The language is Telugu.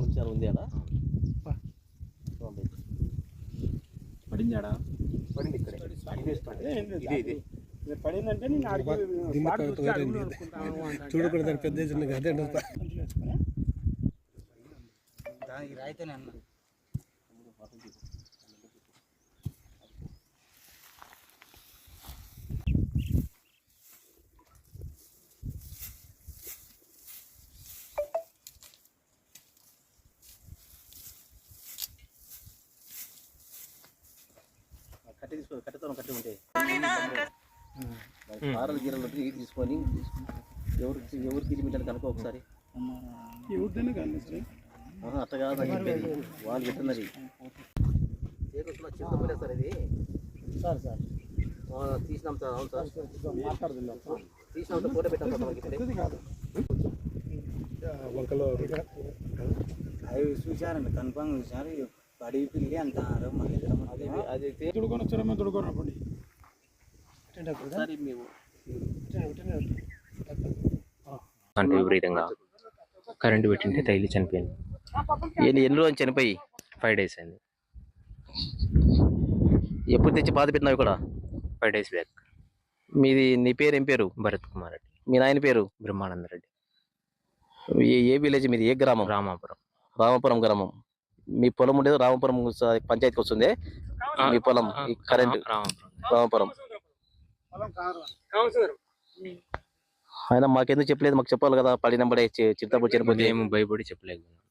కొంచెం ఉంది అలా పడింది ఆడ పడింది ఇక్కడే ఇది పడిందంటే నేను చూడకూడదు పెద్ద అదే రాయితేనే అన్న కట్టి తీసుకో కట్టతో కట్టి ఉంటే ఆరలు గీరలు ఇది తీసుకొని ఎవరికి ఇది మింటాను కనుక ఒకసారి ఎవరిదైనా కాదు సార్ అట్ట కాదు చెప్పేది వాళ్ళు చెప్తున్నది చిన్నపోలే సార్ ఇది సార్ సార్ తీసినాం సార్ అవును సార్ మాట్లాడుతున్నాం తీసినాం ఫోటో పెట్టాం సార్ మనకి కాదు వంకలో అవి చూశారండి కన్ఫామ్ చూశారు పడి పిల్లి అంటారు అది తుడుకొని వచ్చారమ్మా తుడుకోనప్పండి ఒకసారి మేము అంటే విపరీతంగా కరెంటు పెట్టింటే తగిలి చనిపోయింది. ఎన్ని రోజులు చనిపోయి 5 days అయింది. ఎప్పుడు తెచ్చి బాధ పెట్టినావు ఇక్కడ? 5 days బ్యాక్. మీది నీ పేరు ఏం పేరు? భరత్ కుమార్ రెడ్డి. మీ నాయన పేరు? బ్రహ్మానంద రెడ్డి. ఏ విలేజ్ మీది? ఏ గ్రామం? రామాపురం. రామాపురం గ్రామం. మీ పొలం ఉండేది రామాపురం పంచాయతీకి వస్తుంది మీ పొలం కరెంట్? రామాపురం. ఆయన మాకెందుకు చెప్పలేదు? మాకు చెప్పాలి కదా. పడినప్పుడే చిత్తపడి చనిపోతే ఏమో భయపడి చెప్పలేకపోయినా.